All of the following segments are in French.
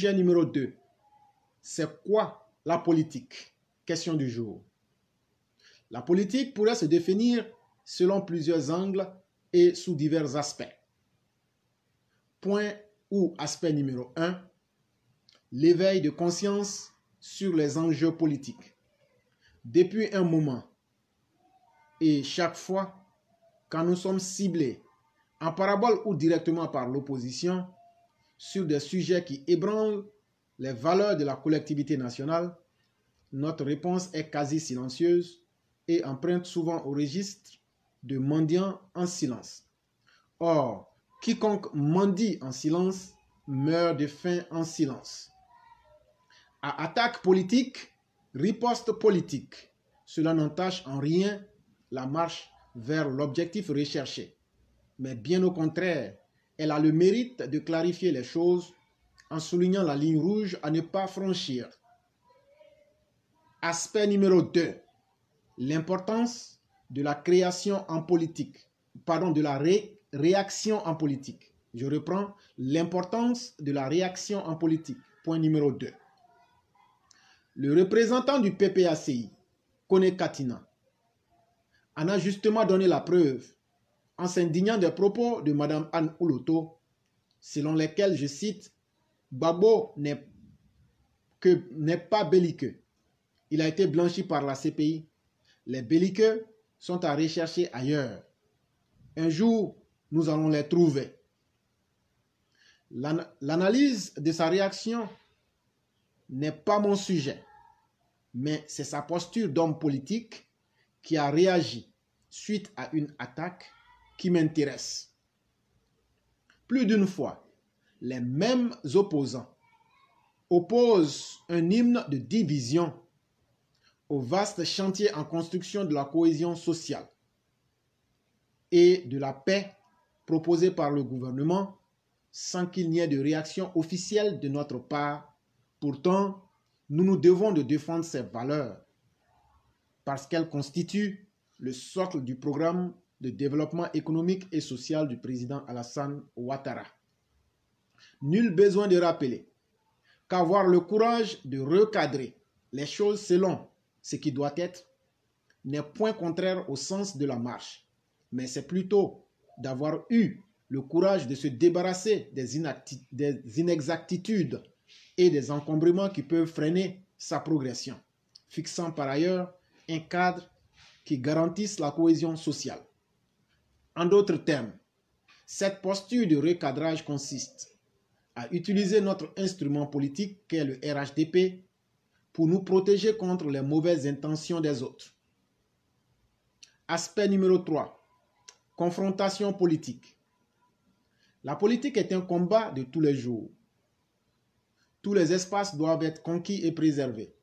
Sujet numéro 2. C'est quoi la politique? Question du jour. La politique pourrait se définir selon plusieurs angles et sous divers aspects. Point ou aspect numéro 1. L'éveil de conscience sur les enjeux politiques. Depuis un moment et chaque fois, quand nous sommes ciblés en parabole ou directement par l'opposition sur des sujets qui ébranlent les valeurs de la collectivité nationale, notre réponse est quasi silencieuse et emprunte souvent au registre de mendiants en silence. Or, quiconque mendie en silence meurt de faim en silence. À attaque politique, riposte politique, cela n'entache en rien la marche vers l'objectif recherché. Mais bien au contraire, elle a le mérite de clarifier les choses en soulignant la ligne rouge à ne pas franchir. Aspect numéro 2. L'importance de la création en politique. De la réaction en politique. Je reprends. L'importance de la réaction en politique. Point numéro 2. Le représentant du PPACI, Kone Katina, en a justement donné la preuve en s'indignant des propos de Mme Anne Ouloto, selon lesquels, je cite, Gbagbo n'est pas belliqueux. Il a été blanchi par la CPI. Les belliqueux sont à rechercher ailleurs. Un jour, nous allons les trouver. L'analyse de sa réaction n'est pas mon sujet, mais c'est sa posture d'homme politique qui a réagi suite à une attaque qui m'intéresse. Plus d'une fois, les mêmes opposants opposent un hymne de division au vaste chantier en construction de la cohésion sociale et de la paix proposé par le gouvernement sans qu'il n'y ait de réaction officielle de notre part. Pourtant, nous nous devons de défendre ces valeurs parce qu'elles constituent le socle du programme de développement économique et social du président Alassane Ouattara. Nul besoin de rappeler qu'avoir le courage de recadrer les choses selon ce qui doit être n'est point contraire au sens de la marche, mais c'est plutôt d'avoir eu le courage de se débarrasser des inexactitudes et des encombrements qui peuvent freiner sa progression, fixant par ailleurs un cadre qui garantisse la cohésion sociale. En d'autres termes, cette posture de recadrage consiste à utiliser notre instrument politique qu'est le RHDP pour nous protéger contre les mauvaises intentions des autres. Aspect numéro 3. Confrontation politique. La politique est un combat de tous les jours. Tous les espaces doivent être conquis et préservés.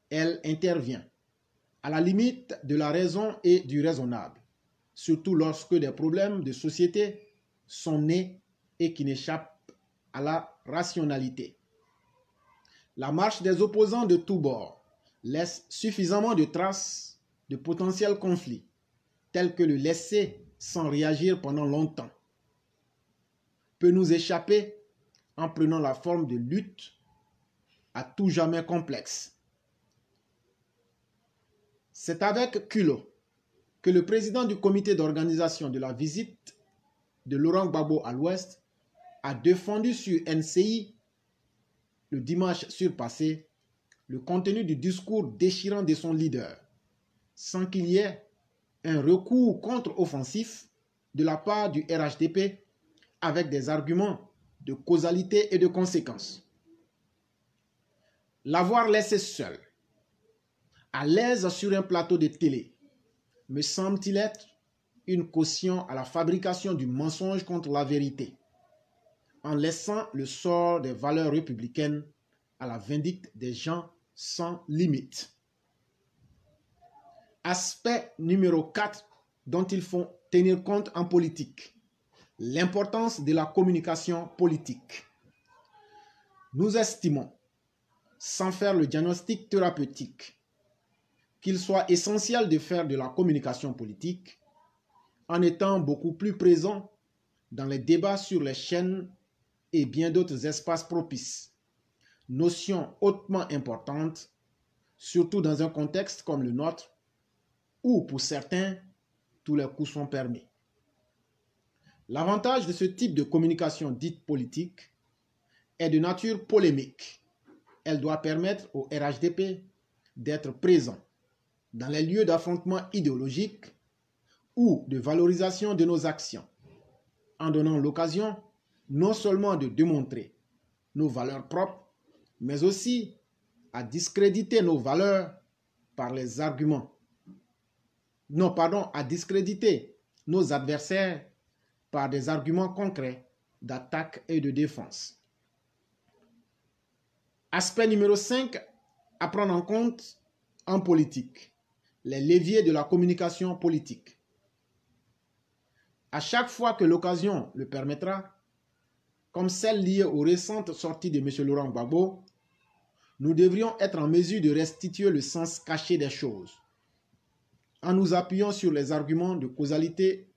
Elle intervient à la limite de la raison et du raisonnable, surtout lorsque des problèmes de société sont nés et qui n'échappent à la rationalité. La marche des opposants de tous bords laisse suffisamment de traces de potentiels conflits, tels que le laisser sans réagir pendant longtemps peut nous échapper en prenant la forme de lutte à tout jamais complexe. C'est avec culot que le président du comité d'organisation de la visite de Laurent Gbagbo à l'Ouest a défendu sur NCI le dimanche surpassé le contenu du discours déchirant de son leader, sans qu'il y ait un recours contre-offensif de la part du RHDP avec des arguments de causalité et de conséquence. L'avoir laissé seul, à l'aise sur un plateau de télé, me semble-t-il être une caution à la fabrication du mensonge contre la vérité, en laissant le sort des valeurs républicaines à la vindicte des gens sans limite. Aspect numéro 4 dont il faut tenir compte en politique. L'importance de la communication politique. Nous estimons, sans faire le diagnostic thérapeutique, qu'il soit essentiel de faire de la communication politique en étant beaucoup plus présent dans les débats sur les chaînes et bien d'autres espaces propices. Notion hautement importante, surtout dans un contexte comme le nôtre, où pour certains, tous les coups sont permis. L'avantage de ce type de communication dite politique est de nature polémique. Elle doit permettre au RHDP d'être présent dans les lieux d'affrontement idéologique ou de valorisation de nos actions, en donnant l'occasion non seulement de démontrer nos valeurs propres, mais aussi à discréditer nos valeurs par les arguments. À discréditer nos adversaires par des arguments concrets d'attaque et de défense. Aspect numéro 5, à prendre en compte en politique, les leviers de la communication politique. À chaque fois que l'occasion le permettra, comme celle liée aux récentes sorties de M. Laurent Gbagbo, nous devrions être en mesure de restituer le sens caché des choses, en nous appuyant sur les arguments de causalité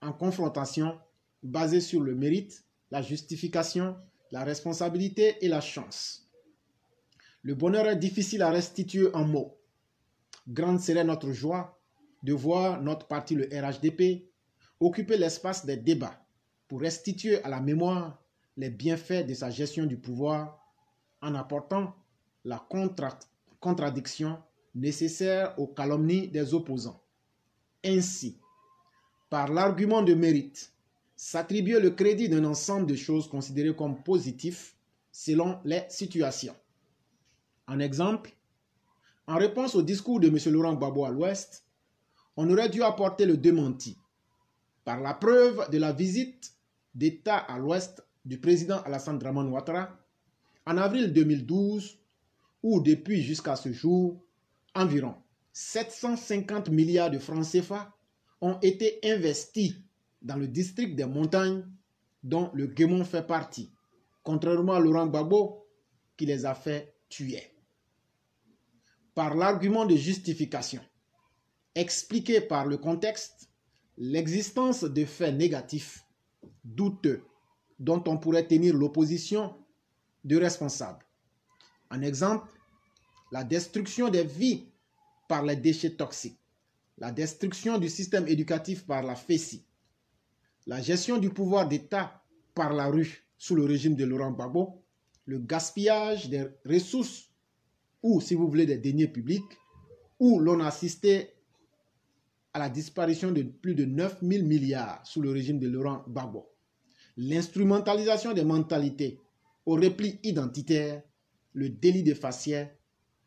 en confrontation basés sur le mérite, la justification, la responsabilité et la chance. Le bonheur est difficile à restituer en mots. Grande serait notre joie de voir notre parti, le RHDP, occuper l'espace des débats pour restituer à la mémoire les bienfaits de sa gestion du pouvoir en apportant la contradiction nécessaire aux calomnies des opposants. Ainsi, par l'argument de mérite, s'attribuer le crédit d'un ensemble de choses considérées comme positives selon les situations. En exemple, en réponse au discours de M. Laurent Gbagbo à l'Ouest, on aurait dû apporter le démenti par la preuve de la visite d'État à l'Ouest du président Alassane Dramane Ouattara en avril 2012, où depuis jusqu'à ce jour, environ 750 milliards de francs CFA ont été investis dans le district des montagnes dont le Guémon fait partie, contrairement à Laurent Gbagbo qui les a fait tuer. Par l'argument de justification, expliqué par le contexte, l'existence de faits négatifs, douteux, dont on pourrait tenir l'opposition de responsable. En exemple, la destruction des vies par les déchets toxiques, la destruction du système éducatif par la FESI, la gestion du pouvoir d'État par la rue sous le régime de Laurent Gbagbo, le gaspillage des ressources ou, si vous voulez, des deniers publics, où l'on a assisté à la disparition de plus de 9 000 milliards sous le régime de Laurent Gbagbo, l'instrumentalisation des mentalités au repli identitaire, le délit de faciès,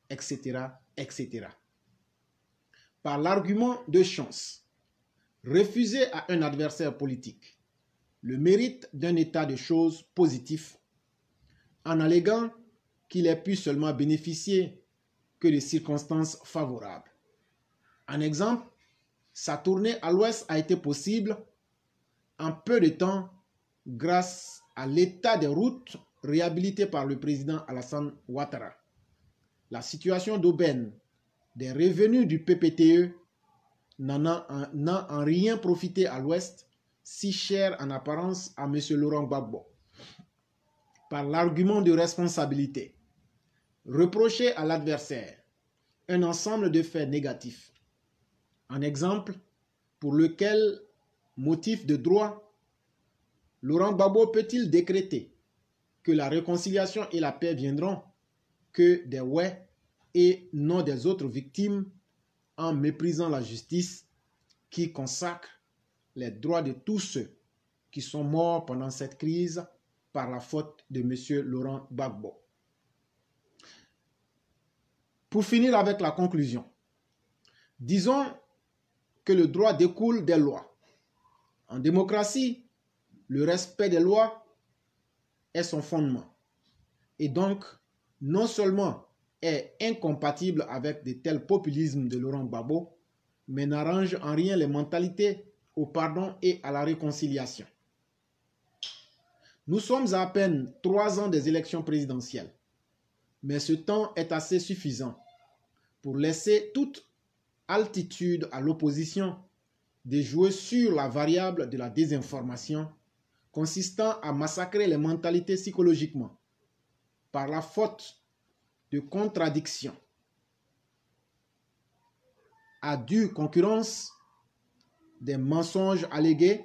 etc., etc. Par l'argument de chance, refuser à un adversaire politique le mérite d'un état de choses positif en alléguant qu'il ait pu seulement bénéficier que de circonstances favorables. En exemple, sa tournée à l'Ouest a été possible en peu de temps grâce à l'état des routes réhabilité par le président Alassane Ouattara. La situation d'aubaine des revenus du PPTE n'a en rien profité à l'Ouest, si cher en apparence à M. Laurent Gbagbo. Par l'argument de responsabilité, reprocher à l'adversaire un ensemble de faits négatifs. En exemple, pour lequel motif de droit, Laurent Gbagbo peut-il décréter que la réconciliation et la paix viendront que des ouais et non des autres victimes en méprisant la justice qui consacre les droits de tous ceux qui sont morts pendant cette crise par la faute de M. Laurent Gbagbo. Pour finir avec la conclusion, disons que le droit découle des lois. En démocratie, le respect des lois est son fondement et donc non seulement est incompatible avec de tels populismes de Laurent Gbagbo, mais n'arrange en rien les mentalités au pardon et à la réconciliation. Nous sommes à peine 3 ans des élections présidentielles, mais ce temps est assez suffisant pour laisser toute altitude à l'opposition de jouer sur la variable de la désinformation consistant à massacrer les mentalités psychologiquement par la faute de contradiction, à due concurrence des mensonges allégués,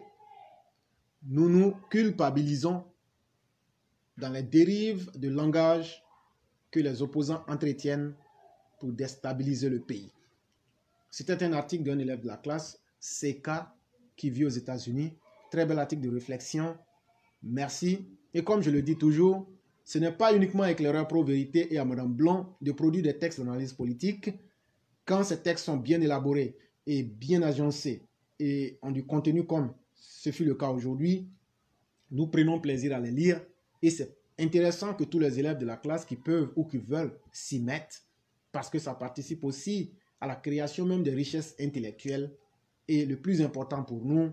nous nous culpabilisons dans les dérives de langage que les opposants entretiennent pour déstabiliser le pays. C'était un article d'un élève de la classe, CK, qui vit aux États-Unis. Très bel article de réflexion. Merci. Et comme je le dis toujours, ce n'est pas uniquement à Éclaireur Pro Vérité et à Madame Blanc de produire des textes d'analyse politique. Quand ces textes sont bien élaborés et bien agencés et ont du contenu comme ce fut le cas aujourd'hui, nous prenons plaisir à les lire et c'est intéressant que tous les élèves de la classe qui peuvent ou qui veulent s'y mettent parce que ça participe aussi à la création même des richesses intellectuelles. Et le plus important pour nous,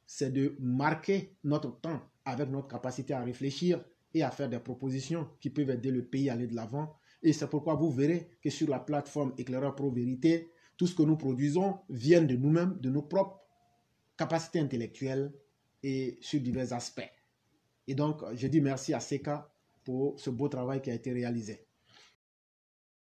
c'est de marquer notre temps avec notre capacité à réfléchir et à faire des propositions qui peuvent aider le pays à aller de l'avant. Et c'est pourquoi vous verrez que sur la plateforme Éclaireur Pro Vérité, tout ce que nous produisons vient de nous-mêmes, de nos propres capacités intellectuelles et sur divers aspects. Et donc, je dis merci à Seka pour ce beau travail qui a été réalisé.